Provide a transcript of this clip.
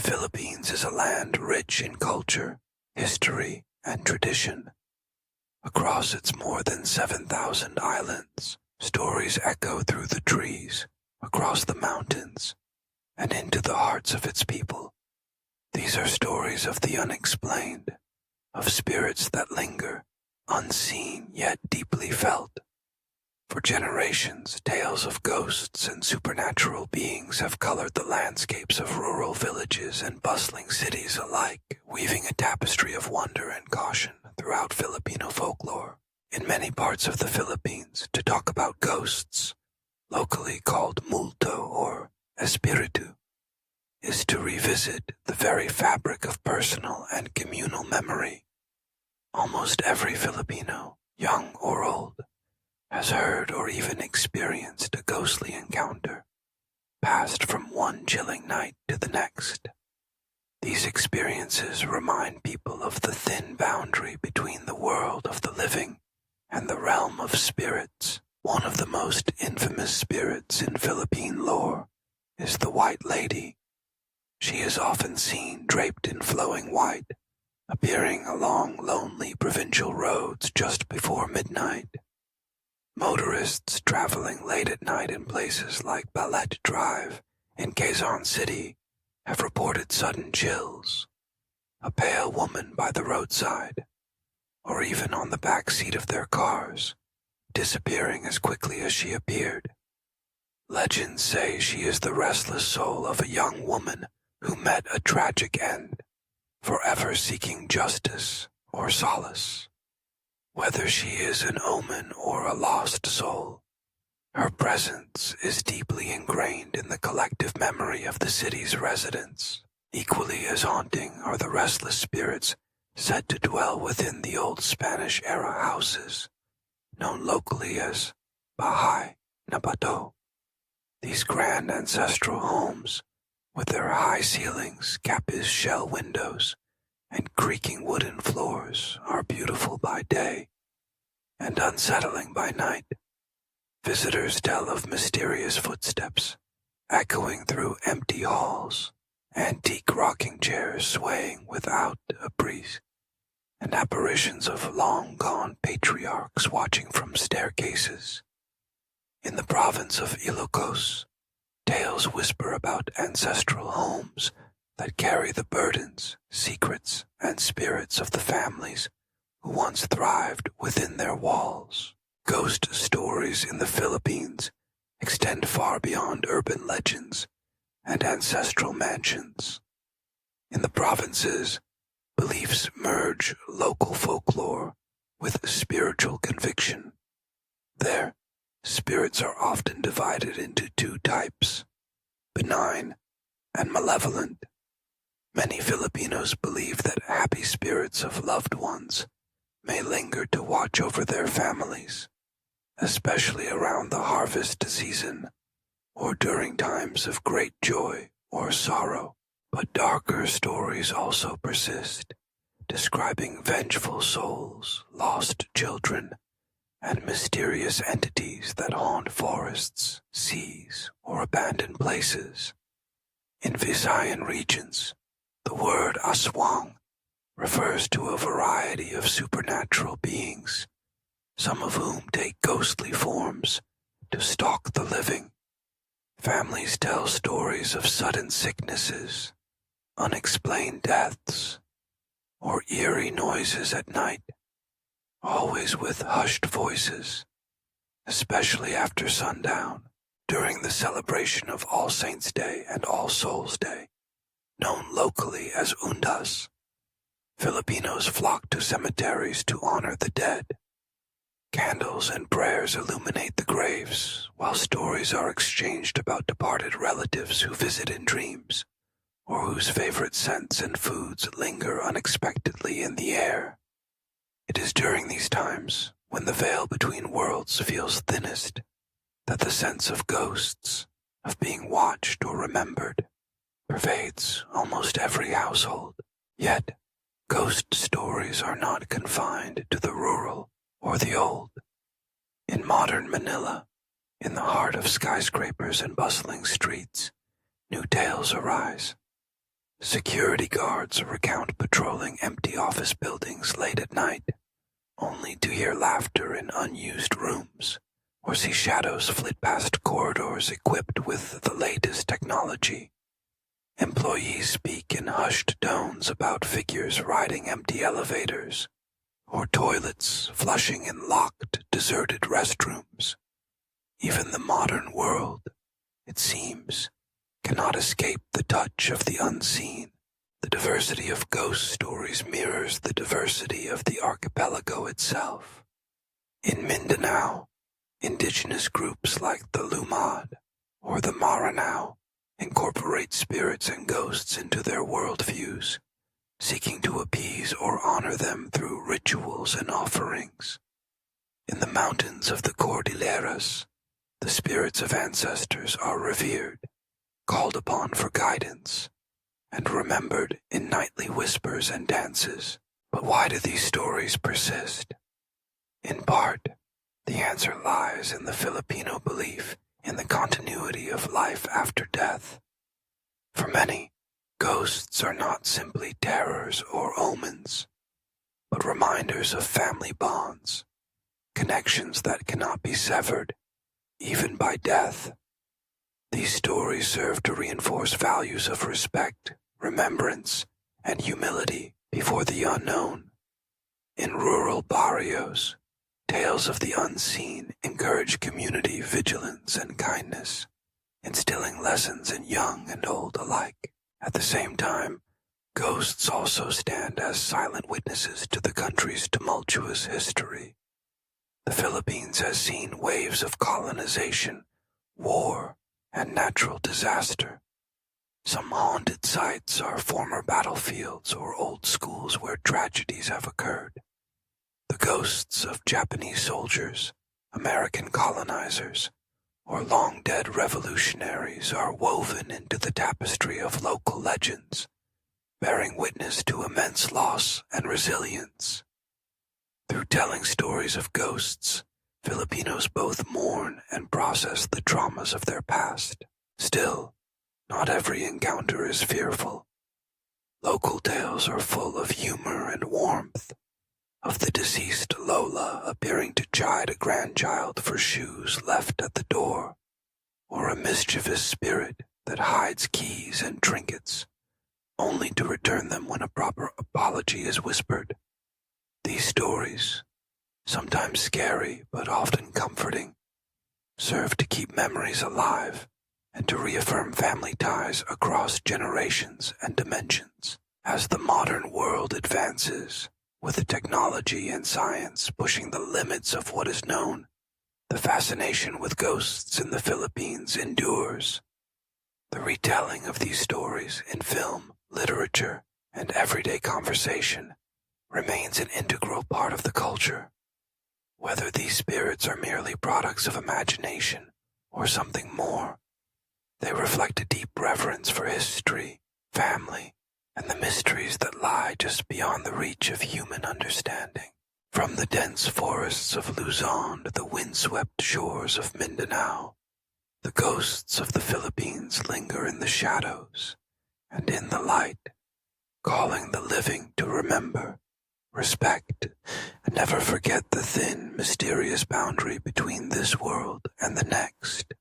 Philippines is a land rich in culture, history, and tradition. Across its more than 7,000 islands, stories echo through the trees, across the mountains, and into the hearts of its people. These are stories of the unexplained, of spirits that linger, unseen yet deeply felt. For generations, tales of ghosts and supernatural beings have colored the landscapes of rural villages and bustling cities alike, weaving a tapestry of wonder and caution throughout Filipino folklore. In many parts of the Philippines, to talk about ghosts, locally called multo or espiritu, is to revisit the very fabric of personal and communal memory. Almost every Filipino, young or old, has heard or even experienced a ghostly encounter, passed from one chilling night to the next. These experiences remind people of the thin boundary between the world of the living and the realm of spirits. One of the most infamous spirits in Philippine lore is the White Lady. She is often seen draped in flowing white, appearing along lonely provincial roads just before midnight. Motorists traveling late at night in places like Ballet Drive in Quezon City have reported sudden chills, a pale woman by the roadside, or even on the back seat of their cars, disappearing as quickly as she appeared. Legends say she is the restless soul of a young woman who met a tragic end, forever seeking justice or solace. Whether she is an omen or a lost soul, her presence is deeply ingrained in the collective memory of the city's residents. Equally as haunting are the restless spirits said to dwell within the old Spanish-era houses, known locally as Bahay na Bato. These grand ancestral homes, with their high ceilings, capiz shell windows, and creaking wooden floors, are beautiful by day and unsettling by night. Visitors tell of mysterious footsteps echoing through empty halls, antique rocking chairs swaying without a breeze, and apparitions of long-gone patriarchs watching from staircases. In the province of Ilocos, tales whisper about ancestral homes that carry the burdens, secrets, and spirits of the families who once thrived within their walls. Ghost stories in the Philippines extend far beyond urban legends and ancestral mansions. In the provinces, beliefs merge local folklore with spiritual conviction. There, spirits are often divided into two types, benign and malevolent. Many Filipinos believe that happy spirits of loved ones may linger to watch over their families, especially around the harvest season or during times of great joy or sorrow. But darker stories also persist, describing vengeful souls, lost children, and mysterious entities that haunt forests, seas, or abandoned places. In Visayan regions, the word aswang refers to a variety of supernatural beings, some of whom take ghostly forms to stalk the living. Families tell stories of sudden sicknesses, unexplained deaths, or eerie noises at night, always with hushed voices, especially after sundown, during the celebration of All Saints' Day and All Souls' Day, known locally as Undas. Filipinos flock to cemeteries to honor the dead. Candles and prayers illuminate the graves, while stories are exchanged about departed relatives who visit in dreams, or whose favorite scents and foods linger unexpectedly in the air. It is during these times, when the veil between worlds feels thinnest, that the sense of ghosts, of being watched or remembered, pervades almost every household. Yet, ghost stories are not confined to the rural or the old. In modern Manila, in the heart of skyscrapers and bustling streets, new tales arise. Security guards recount patrolling empty office buildings late at night, only to hear laughter in unused rooms, or see shadows flit past corridors equipped with the latest technology. Employees speak in hushed tones about figures riding empty elevators, or toilets flushing in locked, deserted restrooms. Even the modern world, it seems, cannot escape the touch of the unseen. The diversity of ghost stories mirrors the diversity of the archipelago itself. In Mindanao, indigenous groups like the Lumad or the Maranao incorporate spirits and ghosts into their worldviews, seeking to appease or honor them through rituals and offerings. In the mountains of the Cordilleras, the spirits of ancestors are revered, called upon for guidance, and remembered in nightly whispers and dances. But why do these stories persist? In part, the answer lies in the Filipino belief in the continuity of life after death. For many, ghosts are not simply terrors or omens, but reminders of family bonds, connections that cannot be severed, even by death. These stories serve to reinforce values of respect, remembrance, and humility before the unknown. In rural barrios, tales of the unseen encourage community vigilance and kindness, instilling lessons in young and old alike. At the same time, ghosts also stand as silent witnesses to the country's tumultuous history. The Philippines has seen waves of colonization, war, and natural disaster. Some haunted sites are former battlefields or old schools where tragedies have occurred. The ghosts of Japanese soldiers, American colonizers, or long-dead revolutionaries are woven into the tapestry of local legends, bearing witness to immense loss and resilience. Through telling stories of ghosts, Filipinos both mourn and process the traumas of their past. Still, not every encounter is fearful. Local tales are full of humor and warmth, of the deceased Lola appearing to chide a grandchild for shoes left at the door, or a mischievous spirit that hides keys and trinkets, only to return them when a proper apology is whispered. These stories, sometimes scary but often comforting, serve to keep memories alive and to reaffirm family ties across generations and dimensions. As the modern world advances, with technology and science pushing the limits of what is known, the fascination with ghosts in the Philippines endures. The retelling of these stories in film, literature, and everyday conversation remains an integral part of the culture. Whether these spirits are merely products of imagination or something more, they reflect a deep reverence for history, family, and the mysteries that lie just beyond the reach of human understanding. From the dense forests of Luzon to the windswept shores of Mindanao, the ghosts of the Philippines linger in the shadows and in the light, calling the living to remember, respect, and never forget the thin, mysterious boundary between this world and the next.